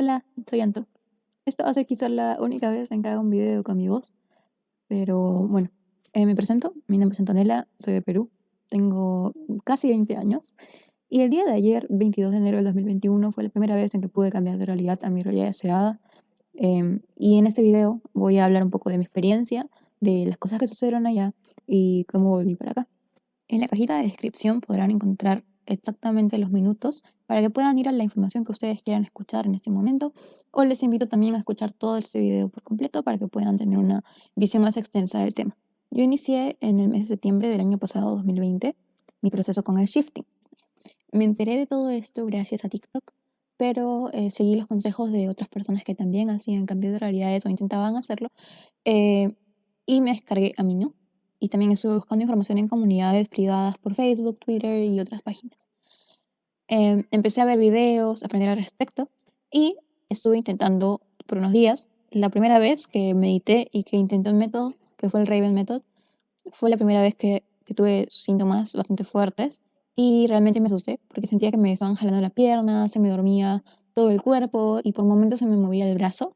Hola, soy Anto. Esta va a ser quizás la única vez en que haga un video con mi voz, pero bueno, me presento. Mi nombre es Antonella, soy de Perú, tengo casi 20 años y el día de ayer, 22 de enero del 2021, fue la primera vez en que pude cambiar de realidad a mi realidad deseada. Y en este video voy a hablar un poco de mi experiencia, de las cosas que sucedieron allá y cómo volví para acá. En la cajita de descripción podrán encontrar exactamente los minutos para que puedan ir a la información que ustedes quieran escuchar en este momento, o les invito también a escuchar todo este video por completo para que puedan tener una visión más extensa del tema. Yo inicié en el mes de septiembre del año pasado, 2020, mi proceso con el shifting. Me enteré de todo esto gracias a TikTok, pero seguí los consejos de otras personas que también hacían cambio de realidades o intentaban hacerlo, eh, y me descargué a Amino. Y también estuve buscando información en comunidades privadas por Facebook, Twitter y otras páginas. Empecé a ver videos, aprender al respecto y estuve intentando por unos días. La primera vez que medité y que intenté un método, que fue el Raven Method, fue la primera vez que tuve síntomas bastante fuertes y realmente me asusté porque sentía que me estaban jalando la pierna, se me dormía todo el cuerpo y por momentos se me movía el brazo.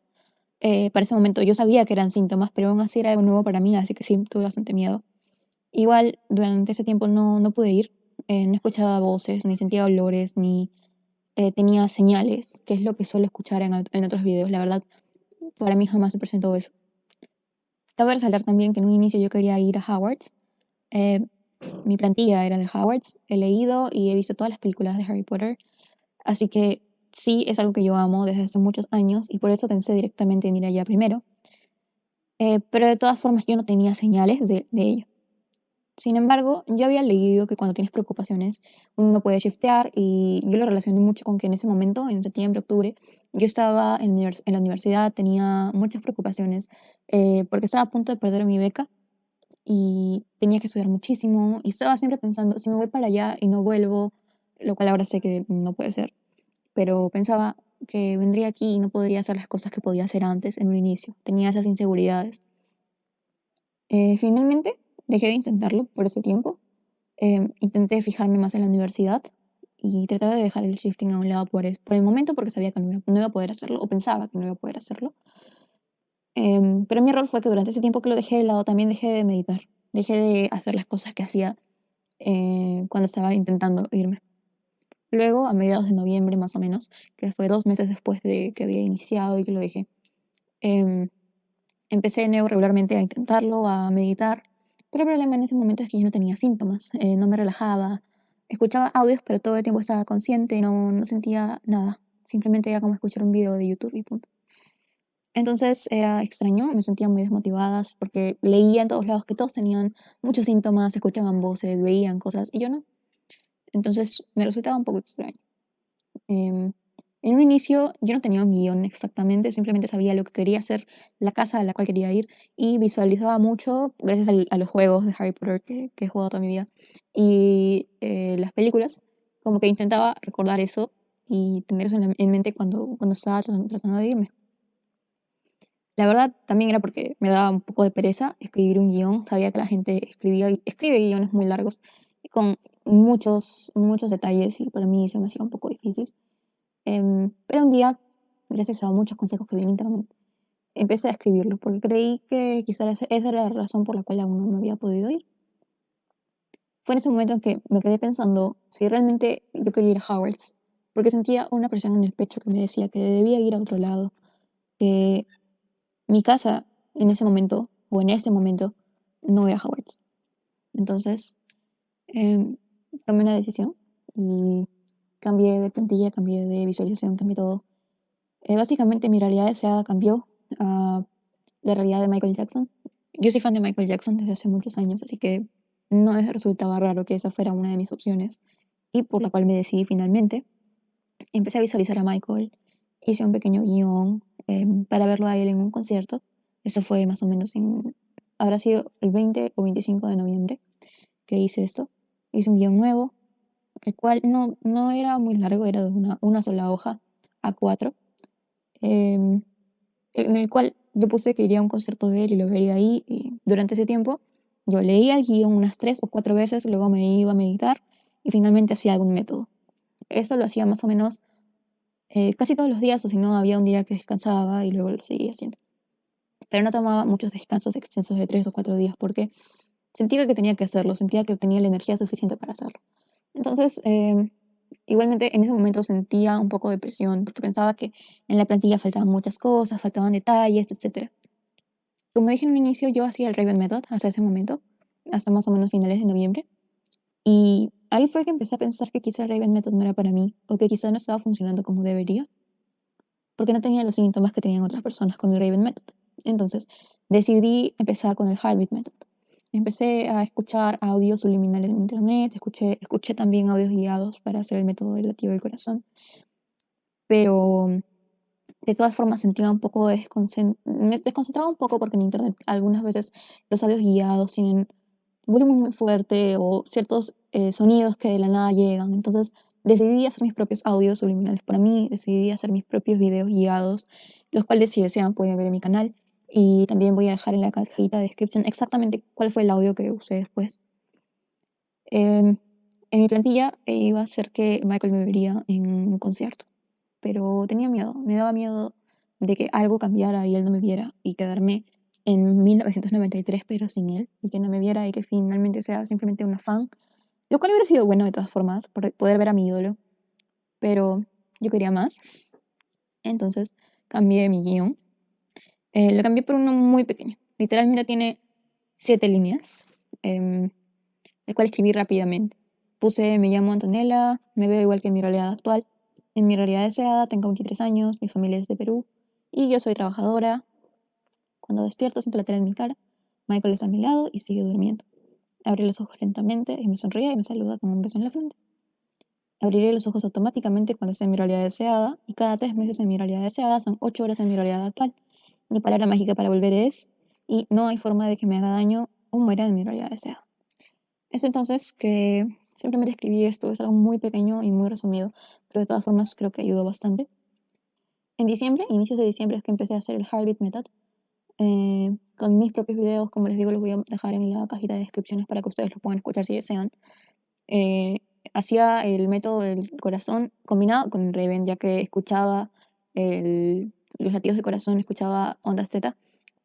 Para ese momento yo sabía que eran síntomas, pero aún así era algo nuevo para mí, así que sí, tuve bastante miedo. Igual, durante ese tiempo no pude ir, no escuchaba voces, ni sentía olores, ni tenía señales, que es lo que suelo escuchar en otros videos. La verdad, para mí jamás se presentó eso. Cabe resaltar también que en un inicio yo quería ir a Hogwarts. eh, Mi plantilla era de Hogwarts. He leído y he visto todas las películas de Harry Potter, así que sí, es algo que yo amo desde hace muchos años y por eso pensé directamente en ir allá primero. Pero de todas formas yo no tenía señales de ello. Sin embargo, yo había leído que cuando tienes preocupaciones uno no puede shiftear y yo lo relacioné mucho con que en ese momento, en septiembre, octubre, yo estaba en la universidad, tenía muchas preocupaciones porque estaba a punto de perder mi beca y tenía que estudiar muchísimo y estaba siempre pensando, si me voy para allá y no vuelvo, lo cual ahora sé que no puede ser, pero pensaba que vendría aquí y no podría hacer las cosas que podía hacer antes en un inicio, tenía esas inseguridades. Finalmente, dejé de intentarlo por ese tiempo. Intenté fijarme más en la universidad y trataba de dejar el shifting a un lado por el momento porque sabía que no iba a poder hacerlo o pensaba que no iba a poder hacerlo. Pero mi error fue que durante ese tiempo que lo dejé de lado también dejé de meditar, dejé de hacer las cosas que hacía cuando estaba intentando irme. Luego, a mediados de noviembre más o menos, que fue 2 meses después de que había iniciado y que lo dejé, em, empecé de nuevo regularmente a intentarlo, a meditar, pero el problema en ese momento es que yo no tenía síntomas, no me relajaba, escuchaba audios, pero todo el tiempo estaba consciente y no sentía nada. Simplemente era como escuchar un video de YouTube y punto. Entonces era extraño, me sentía muy desmotivada porque leía en todos lados que todos tenían muchos síntomas, escuchaban voces, veían cosas y yo no. Entonces me resultaba un poco extraño. Em, en un inicio yo no tenía un guión exactamente, simplemente sabía lo que quería hacer, la casa a la cual quería ir y visualizaba mucho gracias a los juegos de Harry Potter que he jugado toda mi vida y las películas, como que intentaba recordar eso y tener eso en mente cuando estaba tratando de irme. La verdad también era porque me daba un poco de pereza escribir un guión, sabía que la gente escribe guiones muy largos y con muchos detalles y para mí se me hacía un poco difícil. Pero un día, gracias a muchos consejos que vi en internet, empecé a escribirlo porque creí que quizás esa era la razón por la cual aún no me había podido ir. Fue en ese momento en que me quedé pensando si realmente yo quería ir a Hogwarts, porque sentía una presión en el pecho que me decía que debía ir a otro lado, que mi casa en ese momento, o en este momento, no era Hogwarts. Entonces, em, tomé una decisión y cambié de plantilla, cambié de visualización, cambié todo. Básicamente mi realidad deseada cambió a la realidad de Michael Jackson. Yo soy fan de Michael Jackson desde hace muchos años, así que no me resultaba raro que esa fuera una de mis opciones y por la cual me decidí finalmente. Empecé a visualizar a Michael, hice un pequeño guión para verlo a él en un concierto. Eso fue más o menos habrá sido el 20 o 25 de noviembre que hice esto. Hice un guión nuevo, el cual no era muy largo, era de una sola hoja, A4, em, en el cual yo puse que iría a un concierto de él y lo vería ahí. Y durante ese tiempo yo leía el guión unas 3 o 4 veces, luego me iba a meditar y finalmente hacía algún método. Eso lo hacía más o menos casi todos los días, o si no, había un día que descansaba y luego lo seguía haciendo. Pero no tomaba muchos descansos extensos de 3 o 4 días porque sentía que tenía que hacerlo, sentía que tenía la energía suficiente para hacerlo. Entonces, igualmente en ese momento sentía un poco de presión porque pensaba que en la plantilla faltaban muchas cosas, faltaban detalles, etcétera. Como dije en un inicio, yo hacía el Raven Method hasta ese momento, hasta más o menos finales de noviembre. Y ahí fue que empecé a pensar que quizá el Raven Method no era para mí, o que quizá no estaba funcionando como debería, porque no tenía los síntomas que tenían otras personas con el Raven Method. Entonces, decidí empezar con el Heartbeat Method. Empecé a escuchar audios subliminales en internet, escuché también audios guiados para hacer el método del latido del corazón, pero de todas formas sentía un poco me desconcentraba un poco porque en internet algunas veces los audios guiados tienen volumen muy fuerte o ciertos sonidos que de la nada llegan. Entonces decidí hacer mis propios audios subliminales para mí, decidí hacer mis propios videos guiados, los cuales si desean pueden ver en mi canal. Y también voy a dejar en la cajita de descripción exactamente cuál fue el audio que usé después. Em, en mi plantilla iba a ser que Michael me vería en un concierto, pero tenía miedo, me daba miedo de que algo cambiara y él no me viera y quedarme en 1993 pero sin él y que no me viera y que finalmente sea simplemente una fan, lo cual hubiera sido bueno de todas formas, por poder ver a mi ídolo, pero yo quería más, entonces cambié mi guión, lo cambié por uno muy pequeño, literalmente tiene 7 líneas, el cual escribí rápidamente. Puse, me llamo Antonella, me veo igual que en mi realidad actual. En mi realidad deseada tengo 23 años, mi familia es de Perú y yo soy trabajadora. Cuando despierto siento la tela en mi cara. Michael está a mi lado y sigue durmiendo. Abre los ojos lentamente y me sonríe y me saluda con un beso en la frente. Abriré los ojos automáticamente cuando esté en mi realidad deseada y cada 3 meses en mi realidad deseada son 8 horas en mi realidad actual. Mi palabra mágica para volver es y no hay forma de que me haga daño o muera en mi realidad deseada. Es entonces que simplemente escribí esto, es algo muy pequeño y muy resumido, pero de todas formas creo que ayudó bastante. En diciembre, inicios de diciembre, es que empecé a hacer el Heartbeat Method con mis propios videos, como les digo, los voy a dejar en la cajita de descripciones para que ustedes los puedan escuchar si desean. Eh, Hacía el método del corazón combinado con el Raven, ya que escuchaba los latidos de corazón, escuchaba ondas teta,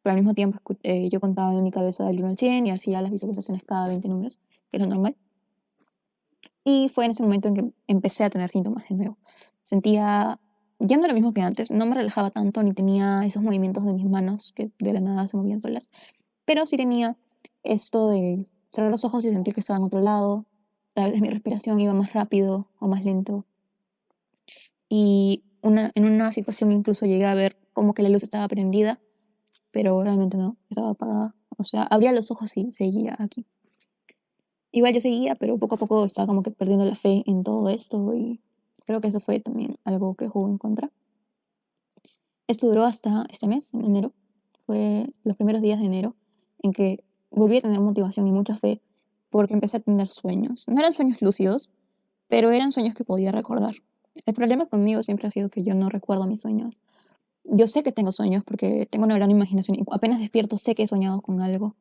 pero al mismo tiempo yo contaba en mi cabeza del 1 al 100 y hacía las visualizaciones cada 20 números, que es lo normal. Y fue en ese momento en que empecé a tener síntomas de nuevo. Sentía, ya no lo mismo que antes, no me relajaba tanto ni tenía esos movimientos de mis manos que de la nada se movían solas, pero sí tenía esto de cerrar los ojos y sentir que estaba en otro lado. Tal vez mi respiración iba más rápido o más lento. Y en una situación incluso llegué a ver como que la luz estaba prendida, pero realmente no, estaba apagada. O sea, abría los ojos y seguía aquí. Igual yo seguía, pero poco a poco estaba como que perdiendo la fe en todo esto y creo que eso fue también algo que jugó en contra. Esto duró hasta este mes, en enero. Fue los primeros días de enero en que volví a tener motivación y mucha fe porque empecé a tener sueños. No eran sueños lúcidos, pero eran sueños que podía recordar. El problema conmigo siempre ha sido que yo no recuerdo mis sueños. Yo sé que tengo sueños porque tengo una gran imaginación y apenas despierto sé que he soñado con algo,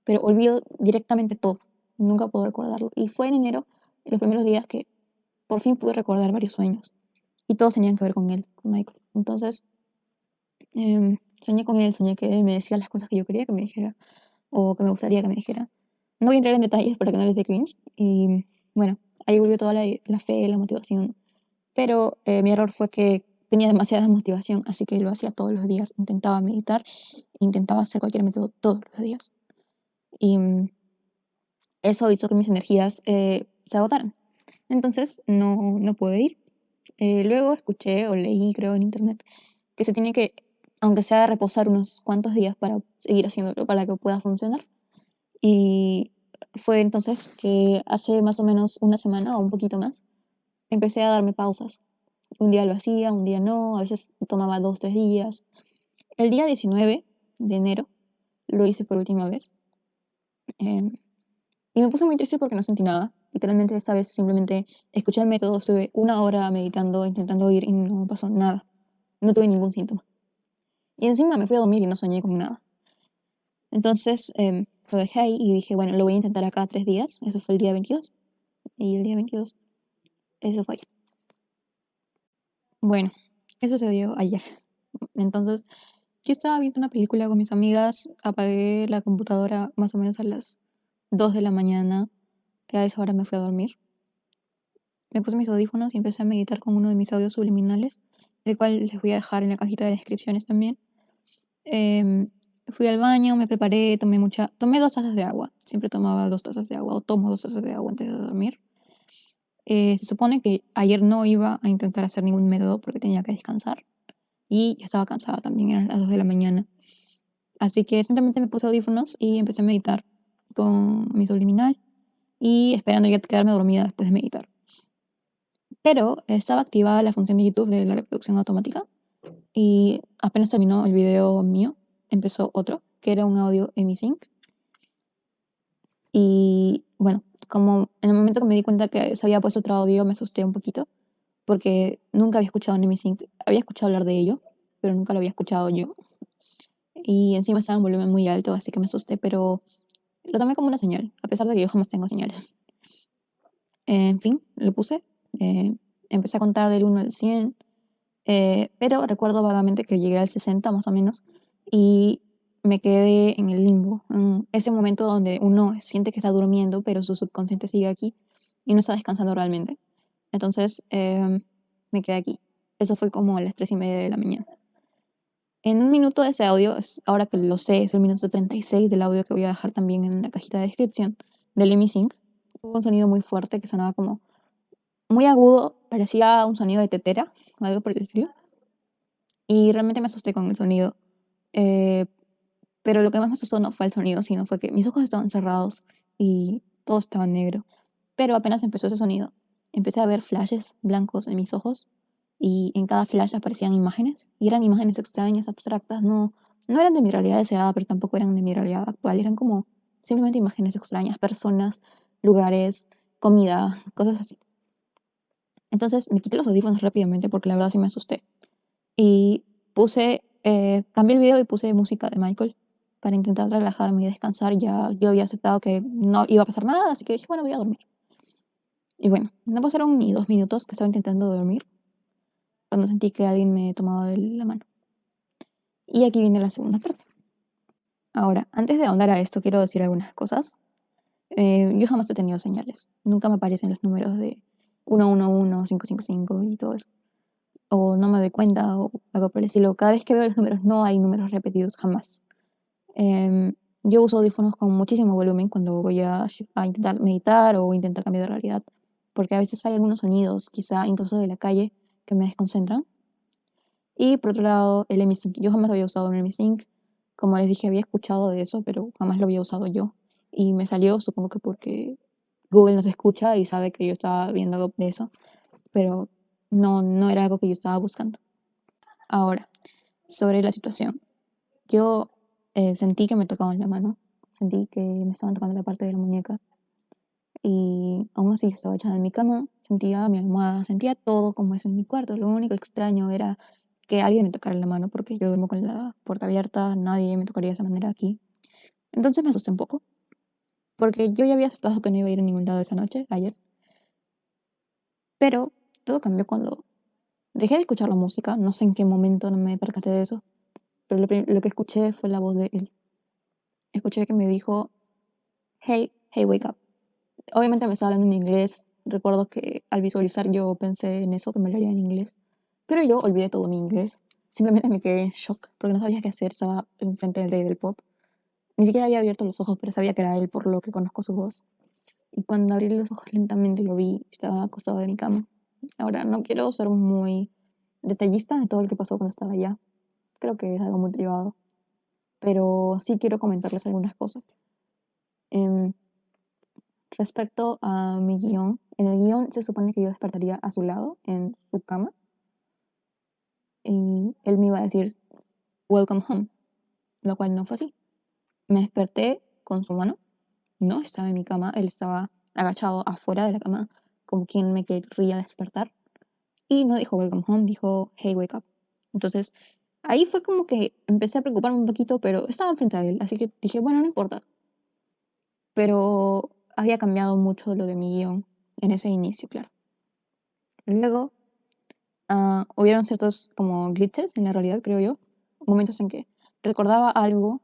pero olvido directamente todo. Nunca puedo recordarlo. Y fue en enero, los primeros días, que por fin pude recordar varios sueños. Y todos tenían que ver con él, con Michael. Entonces, soñé con él, soñé que me decía las cosas que yo quería que me dijera o que me gustaría que me dijera. No voy a entrar en detalles para que no les dé cringe. Y bueno, ahí volvió toda la fe, la motivación. Pero mi error fue que tenía demasiada motivación, así que lo hacía todos los días. Intentaba meditar, intentaba hacer cualquier método todos los días. Y eso hizo que mis energías se agotaran. Entonces no pude ir. Luego escuché o leí, creo, en internet que se tiene que, aunque sea reposar unos cuantos días para seguir haciéndolo, para que pueda funcionar. Y fue entonces que hace más o menos una semana o un poquito más, empecé a darme pausas. Un día lo hacía, un día no, a veces tomaba 2, 3 días. El día 19 de enero lo hice por última vez. em, y me puse muy triste porque no sentí nada. Literalmente esta vez simplemente escuché el método, estuve una hora meditando, intentando ir y no pasó nada. No tuve ningún síntoma. Y encima me fui a dormir y no soñé con nada. Entonces lo dejé ahí y dije, bueno, lo voy a intentar acá 3 días. Eso fue el día 22. Y el día 22, eso fue. Bueno, Eso sucedió ayer. Entonces, yo estaba viendo una película con mis amigas, apagué la computadora más o menos a las 2 de la mañana, y a esa hora me fui a dormir. Me puse mis audífonos y empecé a meditar con uno de mis audios subliminales, el cual les voy a dejar en la cajita de descripciones también. Em, Fui al baño, me preparé, tomé 2 tazas de agua. Siempre tomaba 2 tazas de agua o tomo 2 tazas de agua antes de dormir. Se supone que ayer no iba a intentar hacer ningún método porque tenía que descansar y ya estaba cansada también, eran las 2 de la mañana. Así que simplemente me puse audífonos y empecé a meditar con mi subliminal y esperando ya quedarme dormida después de meditar. Pero estaba activada la función de YouTube de la reproducción automática y apenas terminó el video mío, empezó otro, que era un audio en mi sync. Y bueno, como en el momento que me di cuenta que se había puesto otro audio, me asusté un poquito, porque nunca había escuchado Nemi Sync. Había escuchado hablar de ello, pero nunca lo había escuchado yo. Y encima estaba en volumen muy alto, así que me asusté, pero lo tomé como una señal, a pesar de que yo jamás tengo señales. En fin, lo puse. Empecé a contar del 1 al 100, pero recuerdo vagamente que llegué al 60 más o menos y me quedé en el limbo, en ese momento donde uno siente que está durmiendo, pero su subconsciente sigue aquí y no está descansando realmente. Entonces me quedé aquí. Eso fue como a las 3:30 de la mañana. En un minuto de ese audio, ahora que lo sé, es el minuto 36 del audio que voy a dejar también en la cajita de descripción del Lemmy Sync. Hubo un sonido muy fuerte que sonaba como muy agudo, parecía un sonido de tetera, algo por el estilo. Y realmente me asusté con el sonido. Eh, pero lo que más me asustó no fue el sonido, sino fue que mis ojos estaban cerrados y todo estaba negro. Pero apenas empezó ese sonido, empecé a ver flashes blancos en mis ojos y en cada flash aparecían imágenes. Y eran imágenes extrañas, abstractas, no eran de mi realidad deseada, pero tampoco eran de mi realidad actual. Eran como simplemente imágenes extrañas, personas, lugares, comida, cosas así. Entonces me quité los audífonos rápidamente porque la verdad sí me asusté. Y cambié el video y puse música de Michael para intentar relajarme y descansar. Ya yo había aceptado que no iba a pasar nada, así que dije, bueno, voy a dormir. Y bueno, no pasaron ni 2 minutos que estaba intentando dormir cuando sentí que alguien me tomaba de la mano. Y aquí viene la segunda parte. Ahora, antes de ahondar a esto, quiero decir algunas cosas. Yo jamás he tenido señales. Nunca me aparecen los números de 111, 555 y todo eso. O no me doy cuenta o algo por el estilo. Cada vez que veo los números no hay números repetidos, jamás. Em, yo uso audífonos con muchísimo volumen cuando voy a intentar meditar o intentar cambiar de realidad, porque a veces hay algunos sonidos, quizá incluso de la calle, que me desconcentran. Y por otro lado, el MSync. Yo jamás había usado un MSync. Como les dije, había escuchado de eso, pero jamás lo había usado yo. Y me salió, supongo que porque Google nos escucha y sabe que yo estaba viendo algo de eso, pero no era algo que yo estaba buscando. Ahora, sobre la situación. Yo sentí que me tocaban la mano, sentí que me estaban tocando la parte de la muñeca y aún así yo estaba echada en mi cama, sentía mi almohada, sentía todo como es en mi cuarto. Lo único extraño era que alguien me tocara la mano porque yo duermo con la puerta abierta, nadie me tocaría de esa manera aquí. Entonces me asusté un poco porque yo ya había aceptado que no iba a ir a ningún lado esa noche, ayer, pero todo cambió cuando dejé de escuchar la música, no sé en qué momento no me percaté de eso, pero lo que escuché fue la voz de él. Escuché que me dijo, hey, hey, wake up. Obviamente me estaba hablando en inglés. Recuerdo que al visualizar yo pensé en eso, que me lo haría en inglés. Pero yo olvidé todo mi inglés. Simplemente me quedé en shock porque no sabía qué hacer. Estaba enfrente del rey del pop. Ni siquiera había abierto los ojos, pero sabía que era él por lo que conozco su voz. Y cuando abrí los ojos lentamente lo vi. Estaba acostado de mi cama. Ahora, no quiero ser muy detallista de todo lo que pasó cuando estaba allá. Creo que es algo muy privado. Pero sí quiero comentarles algunas cosas. Em, Respecto a mi guión, en el guión se supone que yo despertaría a su lado, en su cama, y él me iba a decir, Welcome home, lo cual no fue así. Me desperté con su mano, no estaba en mi cama, él estaba agachado afuera de la cama, como quien me querría despertar, y no dijo Welcome home, dijo Hey, wake up. Entonces, ahí fue como que empecé a preocuparme un poquito, pero estaba enfrente a él, así que dije, bueno, no importa. Pero había cambiado mucho lo de mi guión en ese inicio, claro. Luego hubieron ciertos como glitches en la realidad, creo yo. Momentos en que recordaba algo,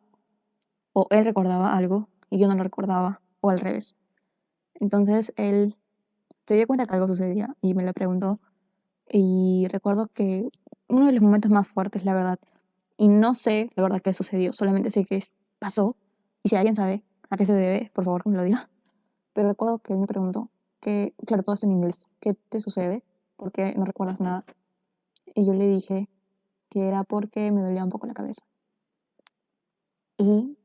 o él recordaba algo, y yo no lo recordaba, o al revés. Entonces él se dio cuenta que algo sucedía y me lo preguntó. Y recuerdo que uno de los momentos más fuertes, la verdad, y no sé la verdad qué sucedió, solamente sé que pasó. Y si alguien sabe a qué se debe, por favor que me lo diga. Pero recuerdo que él me preguntó, que, claro, todo esto en inglés, ¿qué te sucede? ¿Por qué no recuerdas nada? Y yo le dije que era porque me dolía un poco la cabeza. Y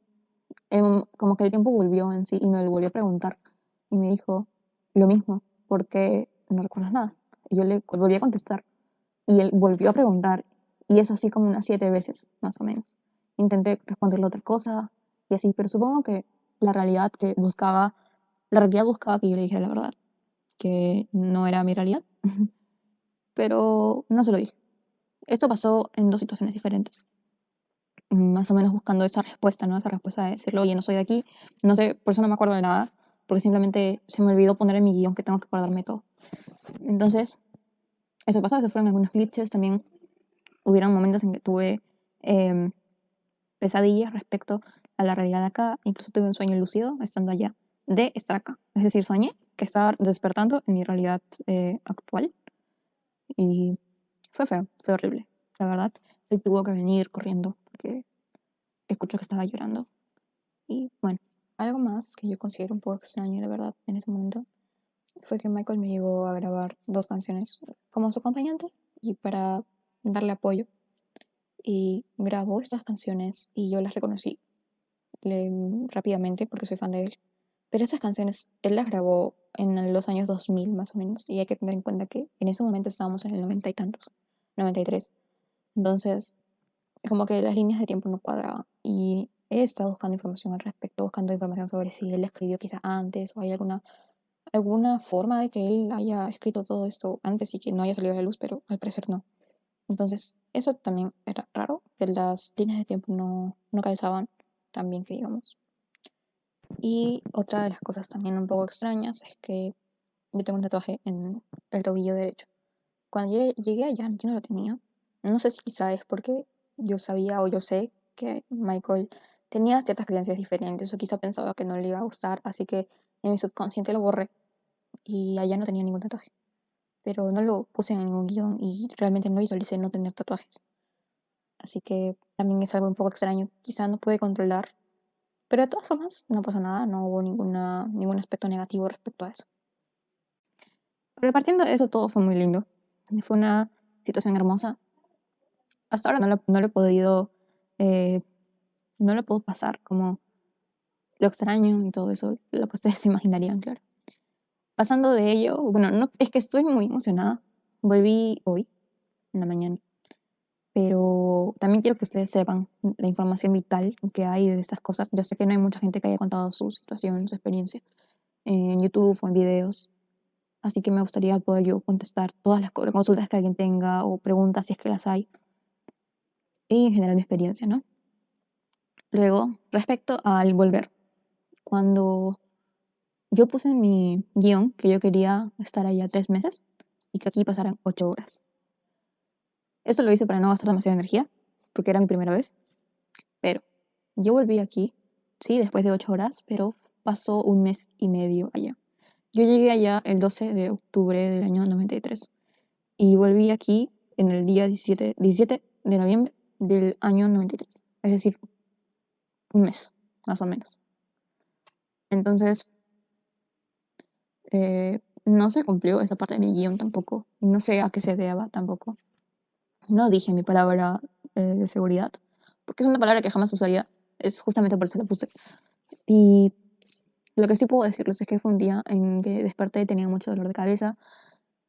como que el tiempo volvió en sí y me lo volvió a preguntar. Y me dijo lo mismo, ¿por qué no recuerdas nada? Y yo le volví a contestar. Y él volvió a preguntar. Y eso así como unas 7 veces, más o menos. Intenté responderle otra cosa y así, pero supongo que la realidad buscaba que yo le dijera la verdad, que no era mi realidad, pero no se lo dije. Esto pasó en 2 situaciones diferentes, más o menos buscando esa respuesta, ¿no? Esa respuesta de decirle, oye, no soy de aquí, no sé, por eso no me acuerdo de nada, porque simplemente se me olvidó poner en mi guión que tengo que acordarme todo. Entonces, eso pasó, esos fueron algunos glitches, también hubieron momentos en que tuve em, pesadillas respecto a la realidad de acá, incluso tuve un sueño lúcido estando allá, de estar acá, es decir, soñé que estaba despertando en mi realidad actual y fue feo, fue horrible, la verdad. Él tuvo que venir corriendo porque escuchó que estaba llorando. Y bueno, algo más que yo considero un poco extraño, la verdad, en ese momento, fue que Michael me llevó a grabar 2 canciones como su acompañante y para darle apoyo. Y grabó estas canciones y yo las reconocí rápidamente porque soy fan de él. Pero esas canciones él las grabó en los años 2000 más o menos. Y hay que tener en cuenta que en ese momento estábamos en el 90 y tantos, 93. Entonces, como que las líneas de tiempo no cuadraban. Y he estado buscando información al respecto, buscando información sobre si él escribió quizá antes o hay alguna forma de que él haya escrito todo esto antes y que no haya salido a la luz, pero al parecer no. Entonces, eso también era raro, que las líneas de tiempo no calzaban tan bien que digamos. Y otra de las cosas también un poco extrañas es que yo tengo un tatuaje en el tobillo derecho. Cuando llegué allá, yo no lo tenía. No sé si quizá es porque yo sabía o yo sé que Michael tenía ciertas creencias diferentes o quizá pensaba que no le iba a gustar, así que en mi subconsciente lo borré y allá no tenía ningún tatuaje. Pero no lo puse en ningún guión y realmente no visualicé no tener tatuajes. Así que también es algo un poco extraño. Quizá no pude controlar. Pero de todas formas, no pasó nada, no hubo ningún aspecto negativo respecto a eso. Pero partiendo de eso, todo fue muy lindo. Fue una situación hermosa. Hasta ahora no lo he podido, eh, no lo puedo pasar como lo extraño y todo eso, lo que ustedes se imaginarían, claro. Pasando de ello, bueno, no, es que estoy muy emocionada. Volví hoy, en la mañana. Pero también quiero que ustedes sepan la información vital que hay de estas cosas. Yo sé que no hay mucha gente que haya contado su situación, su experiencia en YouTube o en videos. Así que me gustaría poder yo contestar todas las consultas que alguien tenga o preguntas si es que las hay. Y en general mi experiencia, ¿no? Luego, respecto al volver. Cuando yo puse en mi guión que yo quería estar allá 3 meses y que aquí pasaran 8 horas. Esto lo hice para no gastar demasiada energía, porque era mi primera vez. Pero yo volví aquí, sí, después de 8 horas, pero pasó un mes y medio allá. Yo llegué allá el 12 de octubre del año 93 y volví aquí en el día 17 de noviembre del año 93. Es decir, un mes, más o menos. Entonces, no se cumplió esa parte de mi guión tampoco. No sé a qué se deba tampoco. No dije mi palabra de seguridad, porque es una palabra que jamás usaría. Es justamente por eso la puse. Y lo que sí puedo decirles es que fue un día en que desperté y tenía mucho dolor de cabeza.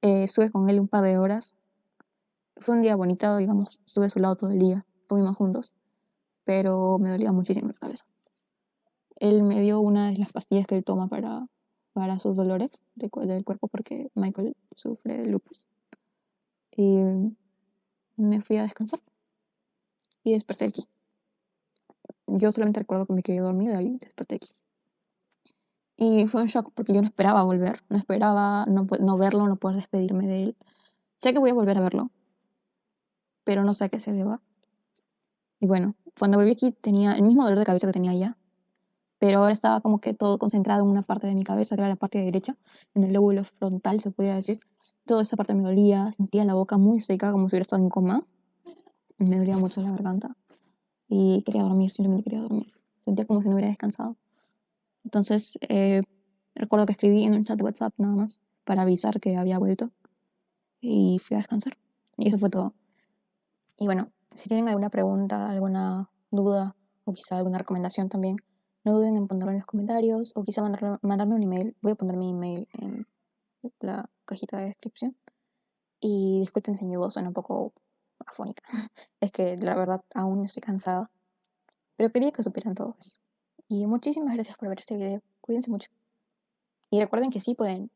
Estuve con él un par de horas. Fue un día bonito, digamos. Estuve a su lado todo el día. Comimos juntos. Pero me dolía muchísimo la cabeza. Él me dio una de las pastillas que él toma para sus dolores del cuerpo porque Michael sufre de lupus. Y me fui a descansar y desperté aquí. Yo solamente recuerdo que me quedé dormida y desperté aquí. Y fue un shock porque yo no esperaba volver, no esperaba no verlo, no poder despedirme de él. Sé que voy a volver a verlo, pero no sé a qué se deba. Y bueno, cuando volví aquí tenía el mismo dolor de cabeza que tenía allá, pero ahora estaba como que todo concentrado en una parte de mi cabeza, que era la parte derecha, en el lóbulo frontal, se podría decir. Toda esa parte me dolía, sentía la boca muy seca, como si hubiera estado en coma. Me dolía mucho la garganta y quería dormir, simplemente quería dormir. Sentía como si no hubiera descansado. Entonces, recuerdo que escribí en un chat de WhatsApp nada más para avisar que había vuelto y fui a descansar. Y eso fue todo. Y bueno, si tienen alguna pregunta, alguna duda o quizá alguna recomendación también, no duden en ponerlo en los comentarios o quizá mandarme un email. Voy a poner mi email en la cajita de descripción. Y disculpen si mi voz suena un poco afónica. Es que la verdad aún estoy cansada. Pero quería que supieran todo eso. Y muchísimas gracias por ver este video. Cuídense mucho. Y recuerden que sí pueden